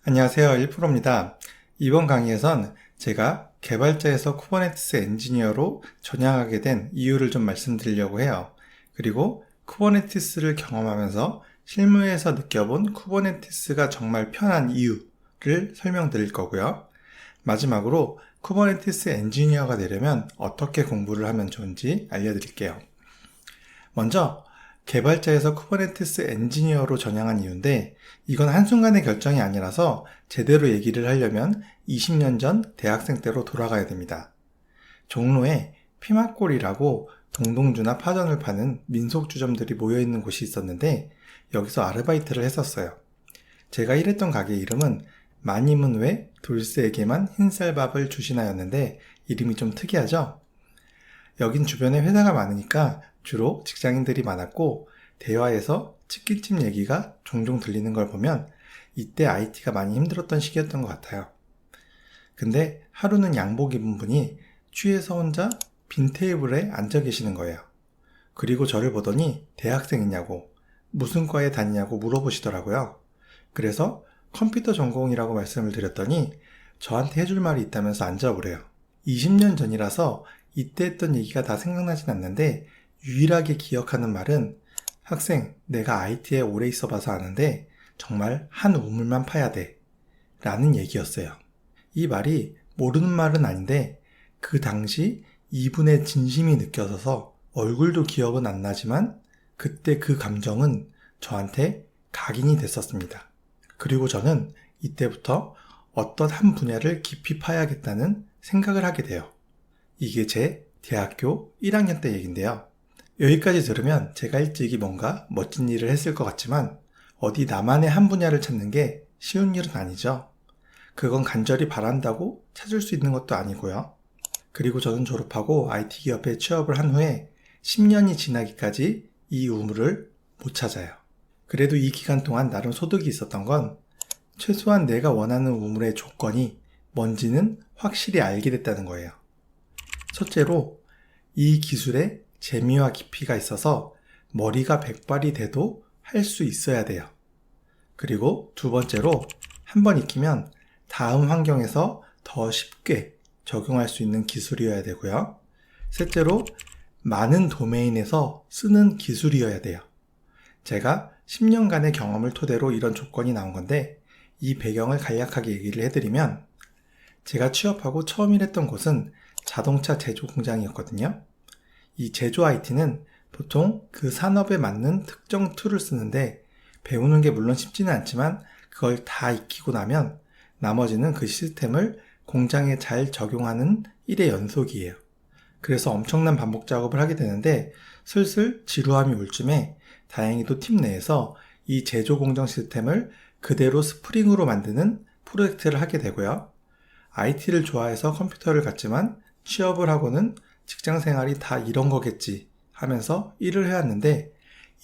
안녕하세요. 1프로입니다. 이번 강의에선 제가 개발자에서 쿠버네티스 엔지니어로 전향하게 된 이유를 좀 말씀드리려고 해요. 그리고 쿠버네티스를 경험하면서 실무에서 느껴본 쿠버네티스가 정말 편한 이유를 설명드릴 거고요. 마지막으로 쿠버네티스 엔지니어가 되려면 어떻게 공부를 하면 좋은지 알려드릴게요. 먼저 개발자에서 쿠버네티스 엔지니어로 전향한 이유인데, 이건 한순간의 결정이 아니라서 제대로 얘기를 하려면 20년 전 대학생 때로 돌아가야 됩니다. 종로에 피막골이라고 동동주나 파전을 파는 민속주점들이 모여있는 곳이 있었는데, 여기서 아르바이트를 했었어요. 제가 일했던 가게 이름은 마님은 왜 돌쇠에게만 흰쌀밥을 주시나였는데, 이름이 좀 특이하죠? 여긴 주변에 회사가 많으니까 주로 직장인들이 많았고, 대화에서 치킨집 얘기가 종종 들리는 걸 보면 이때 IT가 많이 힘들었던 시기였던 것 같아요. 근데 하루는 양복 입은 분이 취해서 혼자 빈 테이블에 앉아 계시는 거예요. 그리고 저를 보더니 대학생이냐고, 무슨 과에 다니냐고 물어보시더라고요. 그래서 컴퓨터 전공이라고 말씀을 드렸더니 저한테 해줄 말이 있다면서 앉아보래요. 20년 전이라서 이때 했던 얘기가 다 생각나진 않는데, 유일하게 기억하는 말은 학생, 내가 IT에 오래 있어봐서 아는데 정말 한 우물만 파야 돼 라는 얘기였어요. 이 말이 모르는 말은 아닌데 그 당시 이분의 진심이 느껴져서 얼굴도 기억은 안 나지만 그때 그 감정은 저한테 각인이 됐었습니다. 그리고 저는 이때부터 어떤 한 분야를 깊이 파야겠다는 생각을 하게 돼요. 이게 제 대학교 1학년 때 얘긴데요. 여기까지 들으면 제가 일찍이 뭔가 멋진 일을 했을 것 같지만 어디 나만의 한 분야를 찾는 게 쉬운 일은 아니죠. 그건 간절히 바란다고 찾을 수 있는 것도 아니고요. 그리고 저는 졸업하고 IT 기업에 취업을 한 후에 10년이 지나기까지 이 우물을 못 찾아요. 그래도 이 기간 동안 나름 소득이 있었던 건 최소한 내가 원하는 우물의 조건이 뭔지는 확실히 알게 됐다는 거예요. 첫째로 이 기술에 재미와 깊이가 있어서 머리가 백발이 돼도 할 수 있어야 돼요. 그리고 두 번째로 한번 익히면 다음 환경에서 더 쉽게 적용할 수 있는 기술이어야 되고요. 셋째로 많은 도메인에서 쓰는 기술이어야 돼요. 제가 10년간의 경험을 토대로 이런 조건이 나온 건데, 이 배경을 간략하게 얘기를 해드리면, 제가 취업하고 처음 일했던 곳은 자동차 제조 공장이었거든요. 이 제조 IT는 보통 그 산업에 맞는 특정 툴을 쓰는데, 배우는 게 물론 쉽지는 않지만 그걸 다 익히고 나면 나머지는 그 시스템을 공장에 잘 적용하는 일의 연속이에요. 그래서 엄청난 반복 작업을 하게 되는데, 슬슬 지루함이 올 쯤에 다행히도 팀 내에서 이 제조 공정 시스템을 그대로 스프링으로 만드는 프로젝트를 하게 되고요. IT를 좋아해서 컴퓨터를 갔지만 취업을 하고는 직장 생활이 다 이런 거겠지 하면서 일을 해왔는데,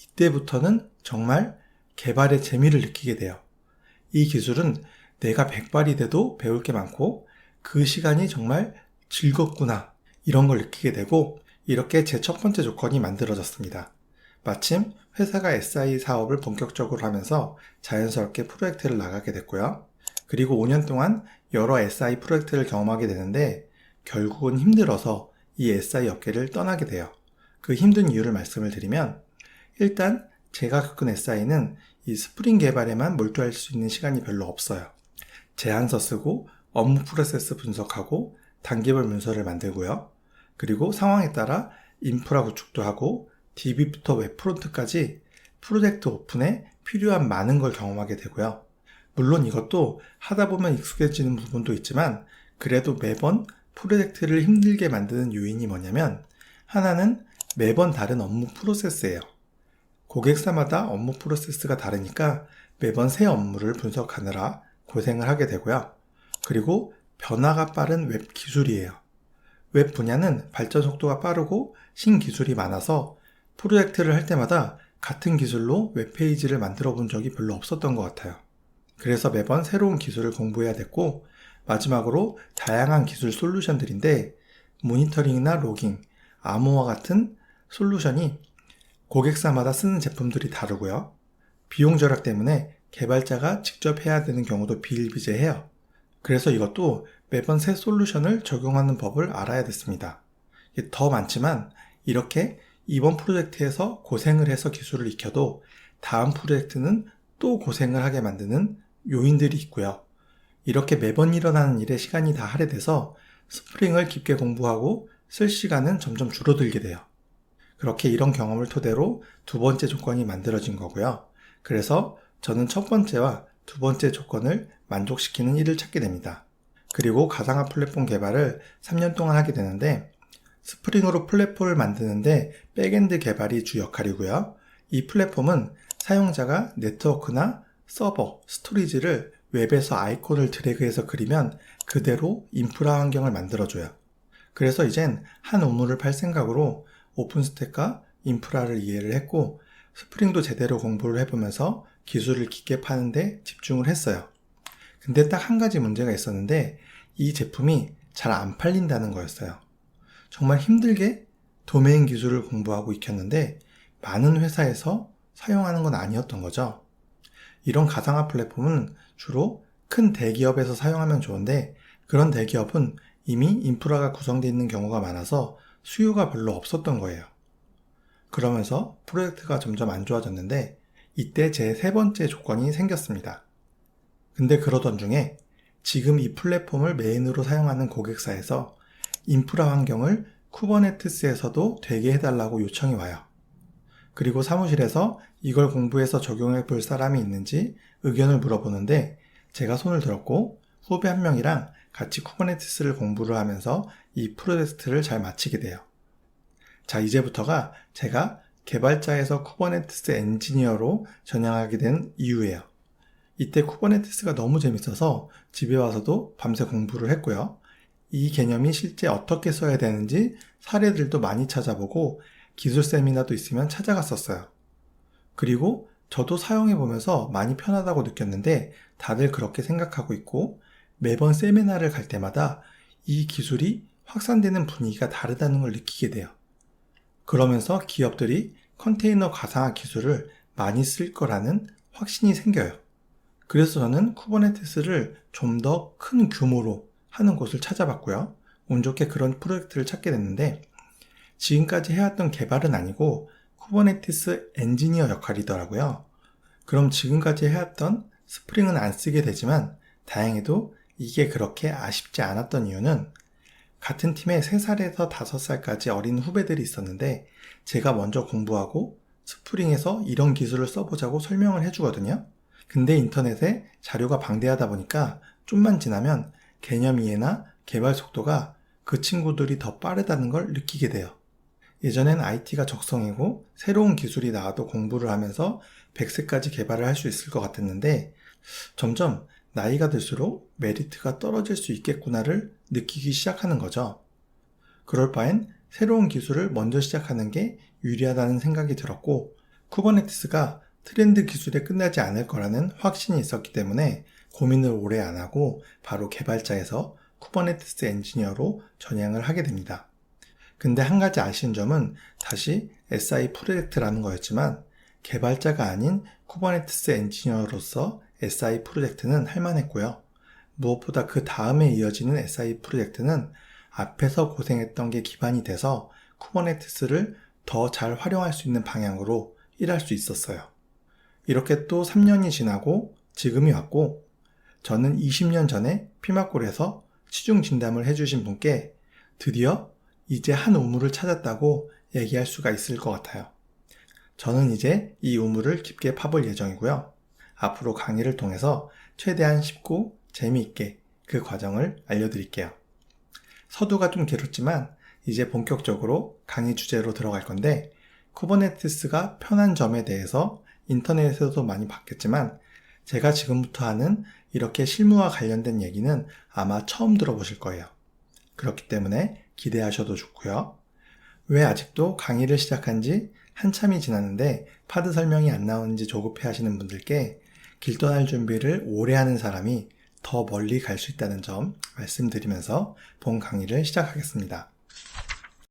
이때부터는 정말 개발의 재미를 느끼게 돼요. 이 기술은 내가 백발이 돼도 배울 게 많고 그 시간이 정말 즐겁구나, 이런 걸 느끼게 되고, 이렇게 제 첫 번째 조건이 만들어졌습니다. 마침 회사가 SI 사업을 본격적으로 하면서 자연스럽게 프로젝트를 나가게 됐고요. 그리고 5년 동안 여러 SI 프로젝트를 경험하게 되는데, 결국은 힘들어서 이 SI 업계를 떠나게 돼요. 그 힘든 이유를 말씀을 드리면, 일단 제가 겪은 SI는 이 스프링 개발에만 몰두할 수 있는 시간이 별로 없어요. 제안서 쓰고 업무 프로세스 분석하고 단계별 문서를 만들고요. 그리고 상황에 따라 인프라 구축도 하고 DB부터 웹프론트까지 프로젝트 오픈에 필요한 많은 걸 경험하게 되고요. 물론 이것도 하다 보면 익숙해지는 부분도 있지만, 그래도 매번 프로젝트를 힘들게 만드는 요인이 뭐냐면, 하나는 매번 다른 업무 프로세스예요. 고객사마다 업무 프로세스가 다르니까 매번 새 업무를 분석하느라 고생을 하게 되고요. 그리고 변화가 빠른 웹 기술이에요. 웹 분야는 발전 속도가 빠르고 신기술이 많아서 프로젝트를 할 때마다 같은 기술로 웹페이지를 만들어 본 적이 별로 없었던 것 같아요. 그래서 매번 새로운 기술을 공부해야 됐고, 마지막으로 다양한 기술 솔루션들인데, 모니터링이나 로깅, 암호화 같은 솔루션이 고객사마다 쓰는 제품들이 다르고요. 비용 절약 때문에 개발자가 직접 해야 되는 경우도 비일비재해요. 그래서 이것도 매번 새 솔루션을 적용하는 법을 알아야 됐습니다. 더 많지만 이렇게 이번 프로젝트에서 고생을 해서 기술을 익혀도 다음 프로젝트는 또 고생을 하게 만드는 요인들이 있고요. 이렇게 매번 일어나는 일에 시간이 다 할애돼서 스프링을 깊게 공부하고 쓸 시간은 점점 줄어들게 돼요. 그렇게 이런 경험을 토대로 두 번째 조건이 만들어진 거고요. 그래서 저는 첫 번째와 두 번째 조건을 만족시키는 일을 찾게 됩니다. 그리고 가상화 플랫폼 개발을 3년 동안 하게 되는데 스프링으로 플랫폼을 만드는데 백엔드 개발이 주 역할이고요. 이 플랫폼은 사용자가 네트워크나 서버, 스토리지를 웹에서 아이콘을 드래그해서 그리면 그대로 인프라 환경을 만들어줘요. 그래서 이젠 한 우물을 팔 생각으로 오픈스택과 인프라를 이해를 했고 스프링도 제대로 공부를 해보면서 기술을 깊게 파는데 집중을 했어요. 근데 딱 한 가지 문제가 있었는데 이 제품이 잘 안 팔린다는 거였어요. 정말 힘들게 도메인 기술을 공부하고 익혔는데 많은 회사에서 사용하는 건 아니었던 거죠. 이런 가상화 플랫폼은 주로 큰 대기업에서 사용하면 좋은데 그런 대기업은 이미 인프라가 구성되어 있는 경우가 많아서 수요가 별로 없었던 거예요. 그러면서 프로젝트가 점점 안 좋아졌는데 이때 제 세 번째 조건이 생겼습니다. 근데 그러던 중에 지금 이 플랫폼을 메인으로 사용하는 고객사에서 인프라 환경을 쿠버네티스에서도 되게 해달라고 요청이 와요. 그리고 사무실에서 이걸 공부해서 적용해 볼 사람이 있는지 의견을 물어보는데 제가 손을 들었고 후배 한 명이랑 같이 쿠버네티스를 공부를 하면서 이 프로젝트를 잘 마치게 돼요. 자, 이제부터가 제가 개발자에서 쿠버네티스 엔지니어로 전향하게 된 이유예요. 이때 쿠버네티스가 너무 재밌어서 집에 와서도 밤새 공부를 했고요. 이 개념이 실제 어떻게 써야 되는지 사례들도 많이 찾아보고 기술 세미나도 있으면 찾아갔었어요. 그리고 저도 사용해보면서 많이 편하다고 느꼈는데 다들 그렇게 생각하고 있고 매번 세미나를 갈 때마다 이 기술이 확산되는 분위기가 다르다는 걸 느끼게 돼요. 그러면서 기업들이 컨테이너 가상화 기술을 많이 쓸 거라는 확신이 생겨요. 그래서 저는 쿠버네티스를 좀 더 큰 규모로 하는 곳을 찾아봤고요. 운 좋게 그런 프로젝트를 찾게 됐는데 지금까지 해왔던 개발은 아니고 쿠버네티스 엔지니어 역할이더라고요. 그럼 지금까지 해왔던 스프링은 안 쓰게 되지만 다행히도 이게 그렇게 아쉽지 않았던 이유는 같은 팀에 3살에서 5살까지 어린 후배들이 있었는데 제가 먼저 공부하고 스프링에서 이런 기술을 써보자고 설명을 해주거든요. 근데 인터넷에 자료가 방대하다 보니까 좀만 지나면 개념 이해나 개발 속도가 그 친구들이 더 빠르다는 걸 느끼게 돼요. 예전엔 IT가 적성이고 새로운 기술이 나와도 공부를 하면서 100세까지 개발을 할 수 있을 것 같았는데 점점 나이가 들수록 메리트가 떨어질 수 있겠구나를 느끼기 시작하는 거죠. 그럴 바엔 새로운 기술을 먼저 시작하는 게 유리하다는 생각이 들었고 쿠버네티스가 트렌드 기술에 끝나지 않을 거라는 확신이 있었기 때문에 고민을 오래 안 하고 바로 개발자에서 쿠버네티스 엔지니어로 전향을 하게 됩니다. 근데 한 가지 아쉬운 점은 다시 SI 프로젝트라는 거였지만 개발자가 아닌 쿠버네티스 엔지니어로서 SI 프로젝트는 할만했고요. 무엇보다 그 다음에 이어지는 SI 프로젝트는 앞에서 고생했던 게 기반이 돼서 쿠버네티스를 더 잘 활용할 수 있는 방향으로 일할 수 있었어요. 이렇게 또 3년이 지나고 지금이 왔고 저는 20년 전에 피막골에서 치중 진담을 해주신 분께 드디어 이제 한 우물을 찾았다고 얘기할 수가 있을 것 같아요. 저는 이제 이 우물을 깊게 파볼 예정이고요. 앞으로 강의를 통해서 최대한 쉽고 재미있게 그 과정을 알려드릴게요. 서두가 좀 길었지만 이제 본격적으로 강의 주제로 들어갈 건데 쿠버네티스가 편한 점에 대해서 인터넷에서도 많이 봤겠지만 제가 지금부터 하는 이렇게 실무와 관련된 얘기는 아마 처음 들어보실 거예요. 그렇기 때문에 기대하셔도 좋고요. 왜 아직도 강의를 시작한 지 한참이 지났는데 파드 설명이 안 나오는지 조급해 하시는 분들께 길 떠날 준비를 오래 하는 사람이 더 멀리 갈 수 있다는 점 말씀드리면서 본 강의를 시작하겠습니다.